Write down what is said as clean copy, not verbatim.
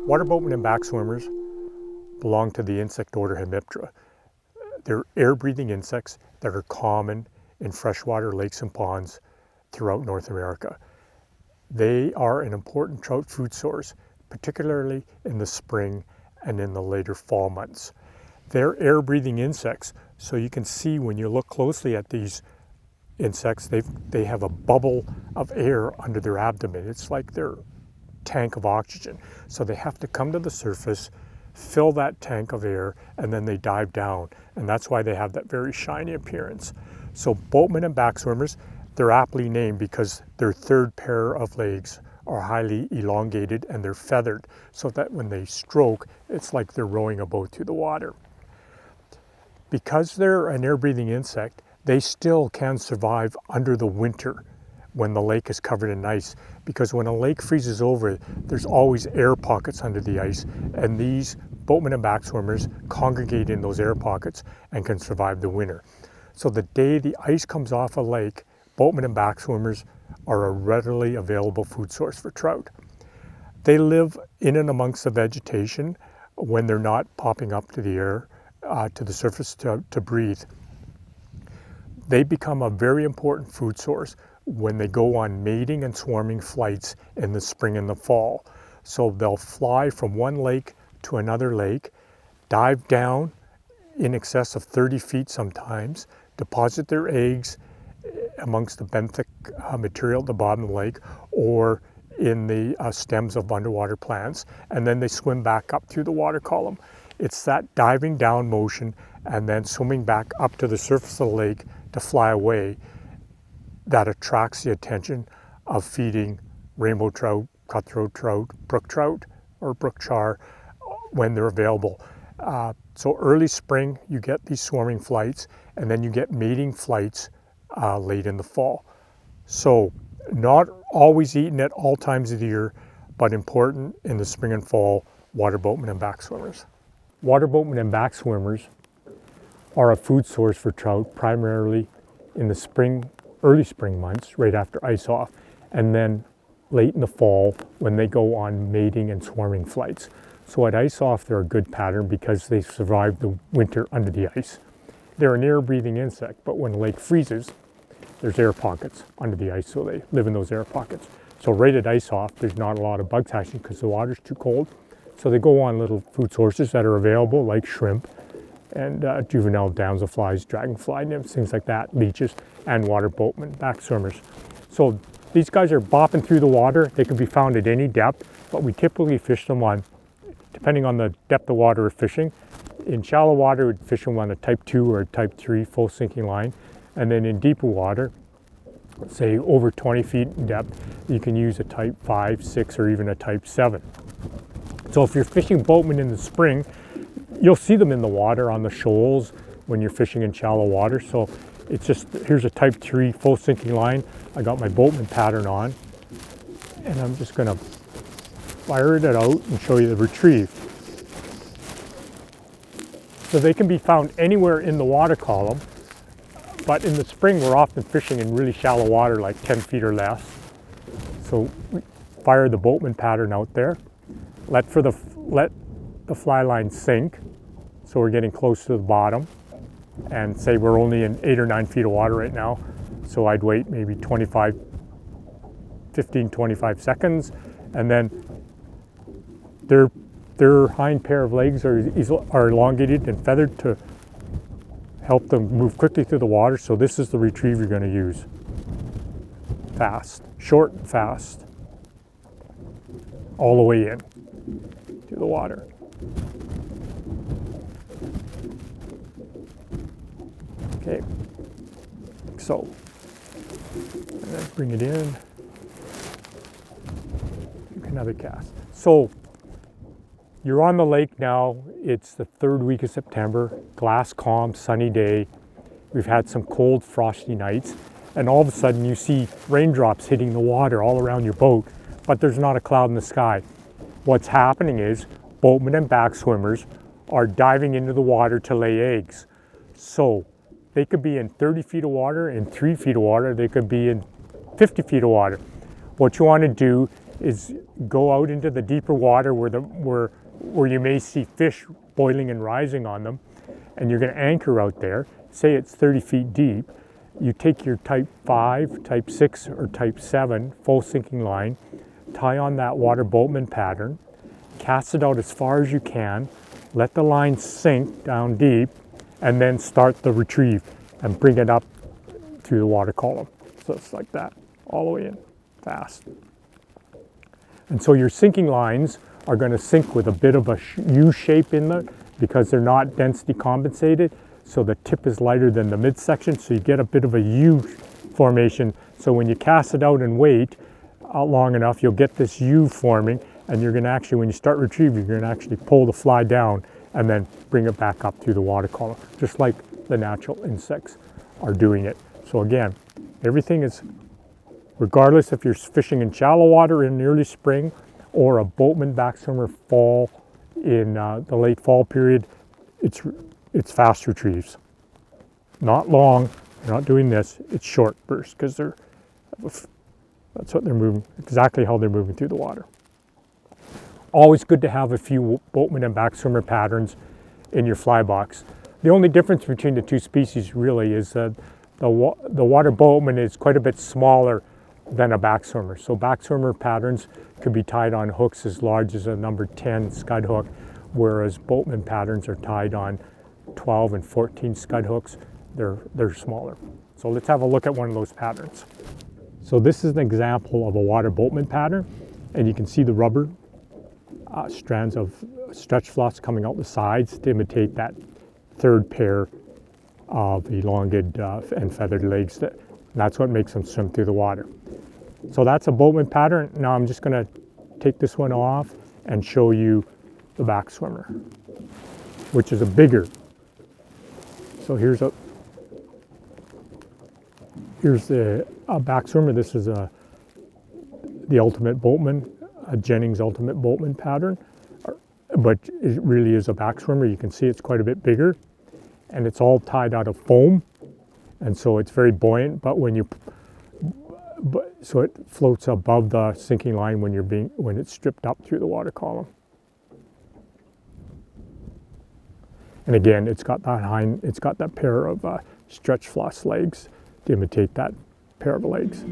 Water boatmen and backswimmers belong to the insect order Hemiptera. They're air-breathing insects that are common in freshwater lakes and ponds throughout North America. They are an important trout food source, particularly in the spring and in the later fall months. They're air-breathing insects, so you can see when you look closely at these insects, they have a bubble of air under their abdomen. It's like their tank of oxygen. So they have to come to the surface, fill that tank of air, and then they dive down. And that's why they have that very shiny appearance. So boatmen and backswimmers, they're aptly named because their third pair of legs are highly elongated and they're feathered, so that when they stroke, it's like they're rowing a boat through the water. Because they're an air-breathing insect, they still can survive under the winter when the lake is covered in ice, because when a lake freezes over, there's always air pockets under the ice, and these boatmen and backswimmers congregate in those air pockets and can survive the winter. So the day the ice comes off a lake, boatmen and backswimmers are a readily available food source for trout. They live in and amongst the vegetation when they're not popping up to the air, to the surface to breathe. They become a very important food source when they go on mating and swarming flights in the spring and the fall. So they'll fly from one lake to another lake, dive down in excess of 30 feet sometimes, deposit their eggs amongst the benthic material at the bottom of the lake or in the stems of underwater plants, and then they swim back up through the water column. It's that diving down motion and then swimming back up to the surface of the lake to fly away that attracts the attention of feeding rainbow trout, cutthroat trout, brook trout, or brook char when they're available. So early spring, you get these swarming flights, and then you get mating flights late in the fall. So not always eaten at all times of the year, but important in the spring and fall, water boatmen and backswimmers. Water boatmen and backswimmers are a food source for trout primarily in the spring, early spring months, right after ice off, and then late in the fall when they go on mating and swarming flights. So at ice off, they're a good pattern because they survive the winter under the ice. They're an air-breathing insect, but when the lake freezes, there's air pockets under the ice, so they live in those air pockets. So right at ice off, there's not a lot of bugs hatching because the water's too cold. So they go on little food sources that are available, like shrimp and juvenile damselflies, dragonfly nymphs, things like that, leeches, and water boatmen, backswimmers. So these guys are bopping through the water. They can be found at any depth, but we typically fish them on, depending on the depth of water we're fishing. In shallow water, we'd fish them on a type 2 or a type 3 full sinking line. And then in deeper water, say over 20 feet in depth, you can use a type 5, 6, or even a type 7. So if you're fishing boatmen in the spring, you'll see them in the water on the shoals when you're fishing in shallow water. So it's just, here's a type 3 full sinking line. I got my boatman pattern on, and I'm just gonna fire it out and show you the retrieve. So they can be found anywhere in the water column, but in the spring we're often fishing in really shallow water, like 10 feet or less. So we fire the boatman pattern out there, let the fly line sink, so we're getting close to the bottom, and say we're only in 8 or 9 feet of water right now, so I'd wait maybe 15, 25 seconds, and then their hind pair of legs are elongated and feathered to help them move quickly through the water. So this is the retrieve you're going to use. Fast, short and fast, all the way in to the water. Okay, so, and then bring it in, another cast. So you're on the lake now. It's the third week of September, glass calm, sunny day. We've had some cold, frosty nights, and all of a sudden you see raindrops hitting the water all around your boat, but there's not a cloud in the sky. What's happening is boatmen and backswimmers are diving into the water to lay eggs. So they could be in 30 feet of water, in 3 feet of water, they could be in 50 feet of water. What you want to do is go out into the deeper water where you may see fish boiling and rising on them, and you're going to anchor out there. Say it's 30 feet deep. You take your type 5, type 6, or type 7 full sinking line, tie on that water boatman pattern, cast it out as far as you can, let the line sink down deep, and then start the retrieve and bring it up through the water column. So it's like that, all the way in, fast. And so your sinking lines are going to sink with a bit of a U shape in them because they're not density compensated. So the tip is lighter than the midsection, so you get a bit of a U formation. So when you cast it out and wait long enough, you'll get this U forming, and you're going to actually, when you start retrieving, you're going to actually pull the fly down and then bring it back up through the water column, just like the natural insects are doing it. So again, everything is, regardless if you're fishing in shallow water in the early spring or a boatman backswimmer fall in the late fall period, it's fast retrieves. Not long, they're not doing this, it's short bursts because that's what they're moving, exactly how they're moving through the water. Always good to have a few boatman and backswimmer patterns in your fly box. The only difference between the two species really is that the water boatman is quite a bit smaller than a backswimmer. So backswimmer patterns could be tied on hooks as large as a number 10 scud hook, whereas boatman patterns are tied on 12 and 14 scud hooks. They're smaller. So let's have a look at one of those patterns. So this is an example of a water boatman pattern, and you can see the rubber strands of stretch floss coming out the sides to imitate that third pair of elongated and feathered legs. That's what makes them swim through the water. So that's a boatman pattern. Now I'm just going to take this one off and show you the backswimmer, which is a bigger. So here's the backswimmer. This is the ultimate boatman, a Jennings ultimate boatman pattern, but it really is a backswimmer. You can see it's quite a bit bigger, and it's all tied out of foam, and so it's very buoyant. But so it floats above the sinking line when it's stripped up through the water column. And again, it's got that pair of stretch floss legs to imitate that pair of legs.